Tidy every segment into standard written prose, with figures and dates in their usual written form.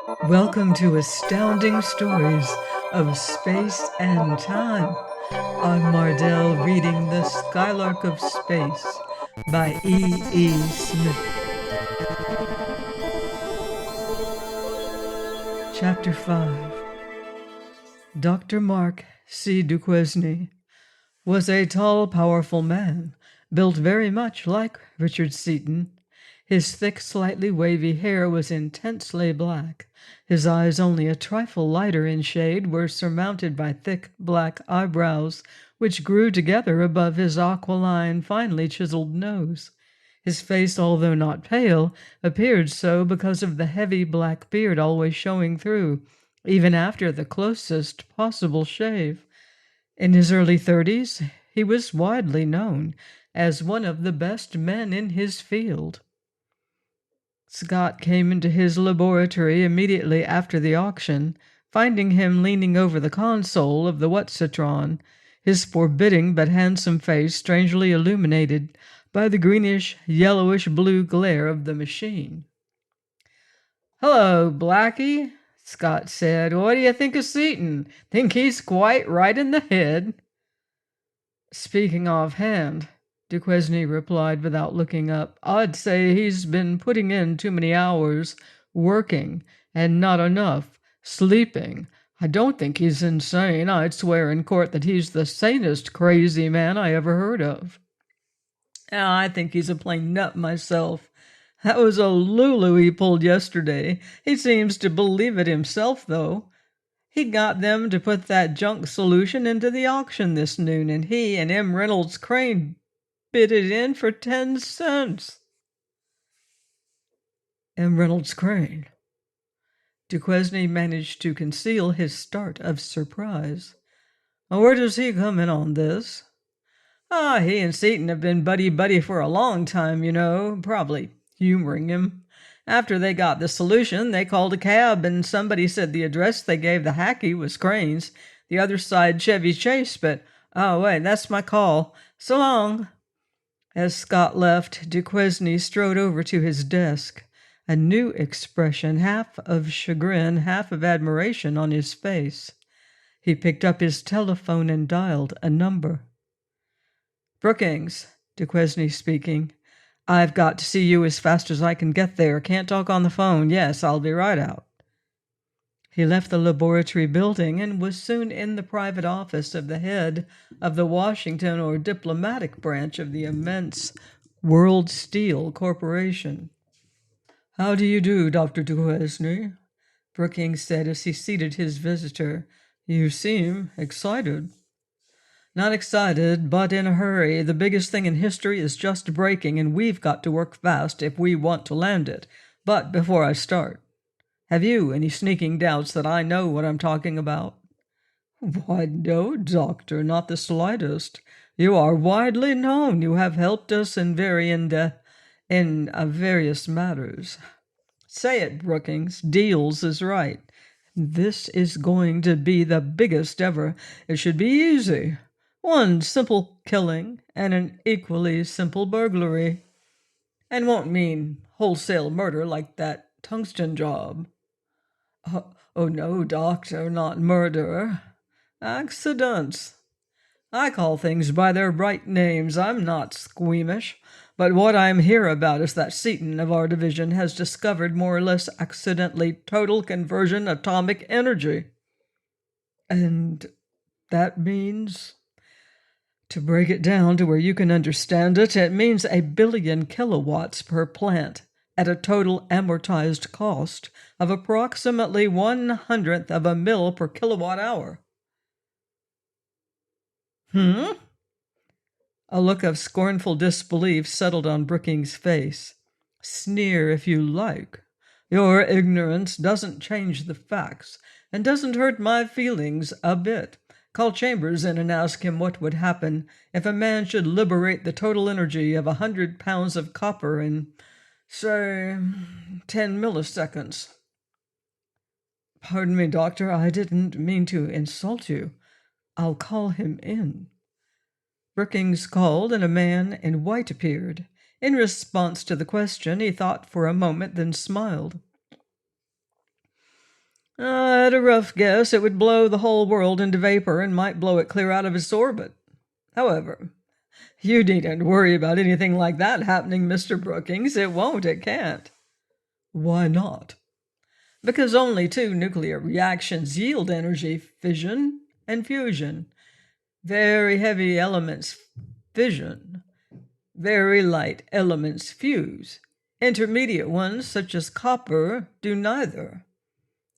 Welcome to Astounding Stories of Space and Time. I'm Mardell reading The Skylark of Space by E. Smith. Chapter 5. Dr. Mark C. Duquesne was a tall, powerful man, built very much like Richard Seaton. His thick, slightly wavy hair was intensely black. His eyes, only a trifle lighter in shade, were surmounted by thick, black eyebrows, which grew together above his aquiline, finely chiseled nose. His face, although not pale, appeared so because of the heavy black beard always showing through, even after the closest possible shave. In his early 30s, he was widely known as one of the best men in his field. Scott came into his laboratory immediately after the auction, finding him leaning over the console of the Whatsitron, his forbidding but handsome face strangely illuminated by the greenish, yellowish-blue glare of the machine. "Hello, Blackie," Scott said. "What do you think of Seaton? Think he's quite right in the head?" "Speaking offhand," Duquesne replied without looking up, "I'd say he's been putting in too many hours working and not enough sleeping. I don't think he's insane. I'd swear in court that he's the sanest crazy man I ever heard of." "I think he's a plain nut myself. That was a Lulu he pulled yesterday. He seems to believe it himself, though. He got them to put that junk solution into the auction this noon, and he and M. Reynolds Crane bid it in for 10 cents. M. Reynolds Crane. Duquesne managed to conceal his start of surprise. "Where does he come in on this?" He and Seaton have been buddy-buddy for a long time, you know, probably humoring him. After they got the solution, they called a cab, and somebody said the address they gave the hacky was Crane's, the other side Chevy Chase, but, oh, wait, that's my call. So long." As Scott left, Duquesne strode over to his desk, a new expression, half of chagrin, half of admiration, on his face. He picked up his telephone and dialed a number. "Brookings," Duquesne speaking. "I've got to see you as fast as I can get there. Can't talk on the phone. Yes, I'll be right out." He left the laboratory building and was soon in the private office of the head of the Washington or diplomatic branch of the immense World Steel Corporation. "How do you do, Dr. Duquesne?" Brookings said as he seated his visitor. "You seem excited." "Not excited, but in a hurry. The biggest thing in history is just breaking, and we've got to work fast if we want to land it. But before I start, have you any sneaking doubts that I know what I'm talking about?" "Why, no, Doctor, not the slightest. You are widely known. You have helped us in various matters." "Say it, Brookings. Deals is right. This is going to be the biggest ever. It should be easy. One simple killing and an equally simple burglary. And won't mean wholesale murder like that tungsten job." Oh, no, Doctor, not murder. Accidents. I call things by their right names. I'm not squeamish. But what I'm here about is that Seaton of our division has discovered more or less accidentally total conversion atomic energy. And that means? To break it down to where you can understand it, it means 1,000,000,000 kilowatts per plant at a total amortized cost of approximately 1/100th of a mil per kilowatt hour. A look of scornful disbelief settled on Brookings' face. "Sneer if you like. Your ignorance doesn't change the facts, and doesn't hurt my feelings a bit. Call Chambers in and ask him what would happen if a man should liberate the total energy of 100 pounds of copper in, say, 10 milliseconds. "Pardon me, Doctor, I didn't mean to insult you. I'll call him in." Brookings called, and a man in white appeared. In response to the question, he thought for a moment, then smiled. At a rough guess, it would blow the whole world into vapor and might blow it clear out of its orbit. However, you needn't worry about anything like that happening, Mr. Brookings. It won't, it can't. Why not? Because only two nuclear reactions yield energy: fission and fusion. Very heavy elements fission, very light elements fuse. Intermediate ones, such as copper, do neither.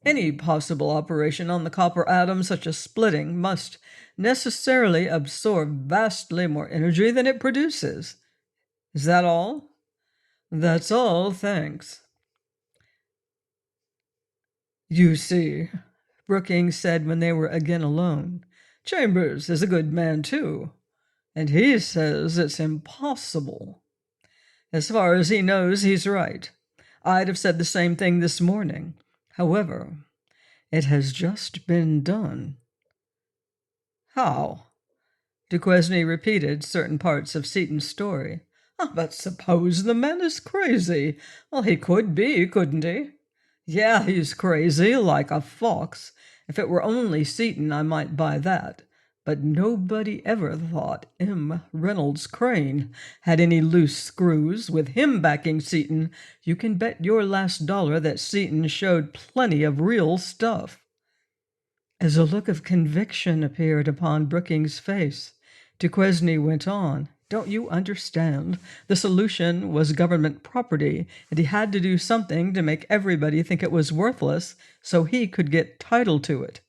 Any possible operation on the copper atom, such as splitting, must necessarily absorb vastly more energy than it produces. Is that all? That's all, thanks. You see, Brookings said when they were again alone, Chambers is a good man, too, and he says it's impossible. As far as he knows, he's right. I'd have said the same thing this morning. However, it has just been done. How? Duquesne repeated certain parts of Seaton's story. But suppose the man is crazy. Well, he could be, couldn't he? Yeah, he's crazy, like a fox. If it were only Seaton, I might buy that. But nobody ever thought M. Reynolds Crane had any loose screws. With him backing Seaton, you can bet your last dollar that Seaton showed plenty of real stuff. As a look of conviction appeared upon Brookings' face, Duquesne went on. Don't you understand? The solution was government property, and he had to do something to make everybody think it was worthless so he could get title to it.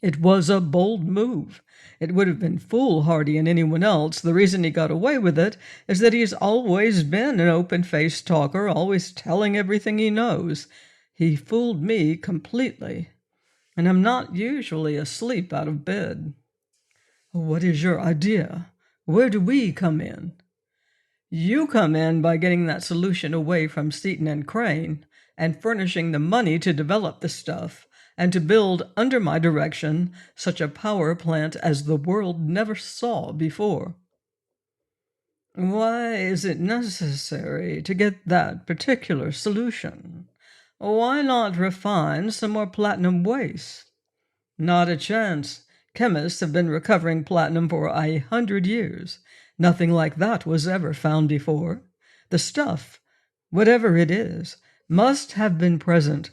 It was a bold move. It would have been foolhardy in anyone else. The reason he got away with it is that he's always been an open-faced talker, always telling everything he knows. He fooled me completely, and I'm not usually asleep out of bed. What is your idea? Where do we come in? You come in by getting that solution away from Seaton and Crane and furnishing the money to develop the stuff and to build, under my direction, such a power plant as the world never saw before. Why is it necessary to get that particular solution? Why not refine some more platinum waste? Not a chance. Chemists have been recovering platinum for 100 years. Nothing like that was ever found before. The stuff, whatever it is, must have been present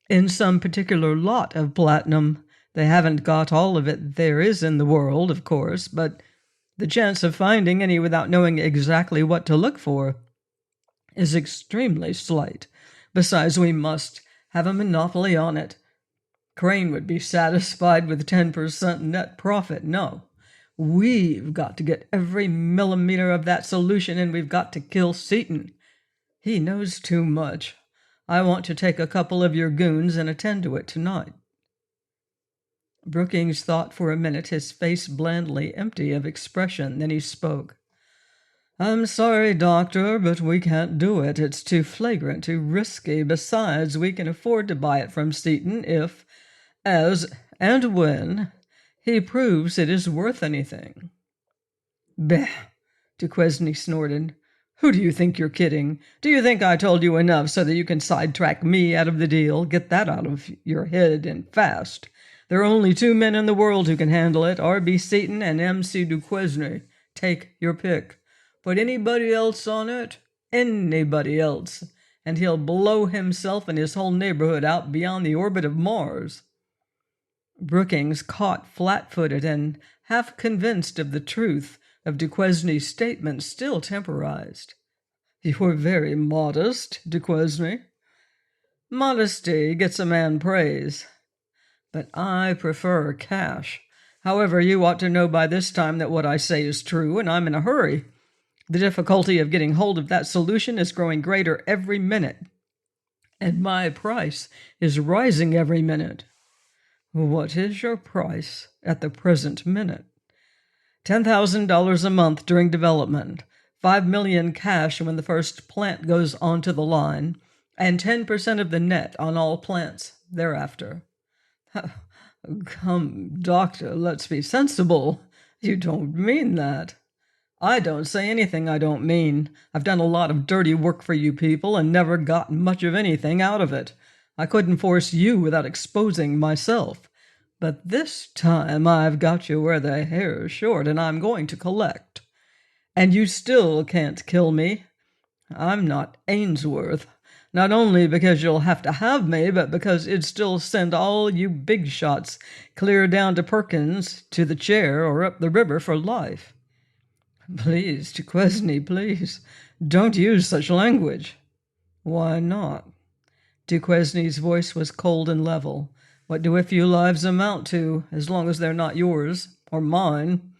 in some particular lot of platinum. They haven't got all of it there is in the world, of course, but the chance of finding any without knowing exactly what to look for is extremely slight. Besides, we must have a monopoly on it. Crane would be satisfied with 10% net profit. No, we've got to get every millimeter of that solution, and we've got to kill Seaton. He knows too much. I want to take a couple of your goons and attend to it tonight. Brookings thought for a minute, his face blandly empty of expression. Then he spoke. I'm sorry, Doctor, but we can't do it. It's too flagrant, too risky. Besides, we can afford to buy it from Seaton if, as, and when he proves it is worth anything. Bah! Duquesne snorted. Who do you think you're kidding? Do you think I told you enough so that you can sidetrack me out of the deal? Get that out of your head and fast. There are only two men in the world who can handle it, R.B. Seaton and M.C. Duquesne. Take your pick. Put anybody else on it, anybody else, and he'll blow himself and his whole neighborhood out beyond the orbit of Mars. Brookings, caught flat-footed and half convinced of the truth of Duquesne's statement, still temporized. You're very modest, Duquesne. Modesty gets a man praise, but I prefer cash. However, you ought to know by this time that what I say is true, and I'm in a hurry. The difficulty of getting hold of that solution is growing greater every minute, and my price is rising every minute. What is your price at the present minute? $10,000 a month during development, $5 million cash when the first plant goes onto the line, and 10% of the net on all plants thereafter. Come, Doctor, let's be sensible. You don't mean that. I don't say anything I don't mean. I've done a lot of dirty work for you people and never gotten much of anything out of it. I couldn't force you without exposing myself. But this time I've got you where the hair's short, and I'm going to collect. And you still can't kill me. I'm not Ainsworth. Not only because you'll have to have me, but because it'd still send all you big shots clear down to Perkins, to the chair, or up the river for life. Please, Duquesne, please, don't use such language. Why not? Duquesne's voice was cold and level. What do a few lives amount to, as long as they're not yours, or mine?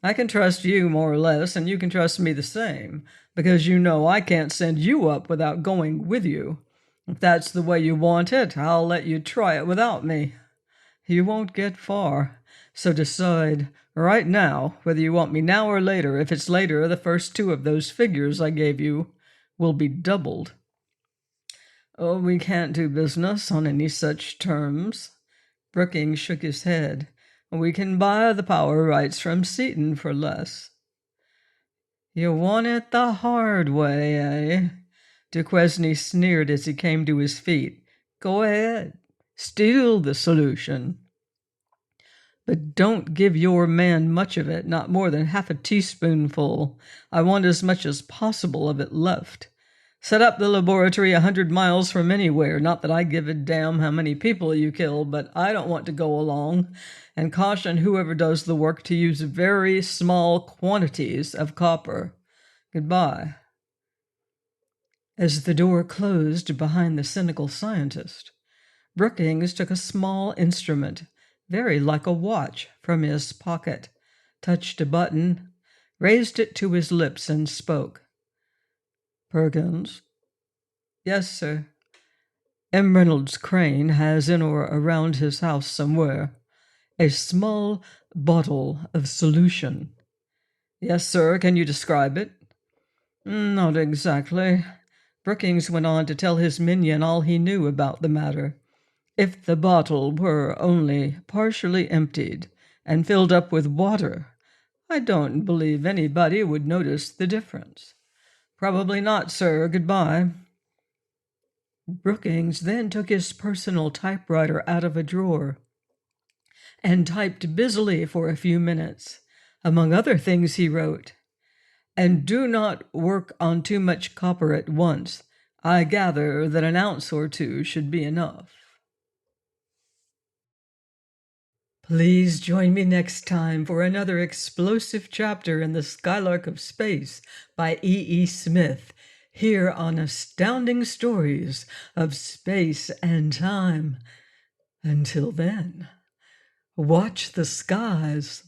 I can trust you more or less, and you can trust me the same, because you know I can't send you up without going with you. If that's the way you want it, I'll let you try it without me. You won't get far, so decide right now whether you want me now or later. If it's later, the first two of those figures I gave you will be doubled. Oh, we can't do business on any such terms. Brookings shook his head. We can buy the power rights from Seaton for less. You want it the hard way, eh? Duquesne sneered as he came to his feet. Go ahead. Steal the solution. But don't give your man much of it, not more than half a teaspoonful. I want as much as possible of it left. Set up the laboratory 100 miles from anywhere. Not that I give a damn how many people you kill, but I don't want to go along. And caution whoever does the work to use very small quantities of copper. Goodbye. As the door closed behind the cynical scientist, Brookings took a small instrument, very like a watch, from his pocket, touched a button, raised it to his lips, and spoke. Perkins? Yes, sir. M. Reynolds Crane has in or around his house somewhere a small bottle of solution. Yes, sir. Can you describe it? Not exactly. Brookings went on to tell his minion all he knew about the matter. If the bottle were only partially emptied and filled up with water, I don't believe anybody would notice the difference. Probably not, sir. Goodbye. Brookings then took his personal typewriter out of a drawer and typed busily for a few minutes. Among other things he wrote, "And do not work on too much copper at once. I gather that an ounce or two should be enough." Please join me next time for another explosive chapter in the Skylark of Space by E. Smith, here on Astounding Stories of Space and Time. Until then, watch the skies.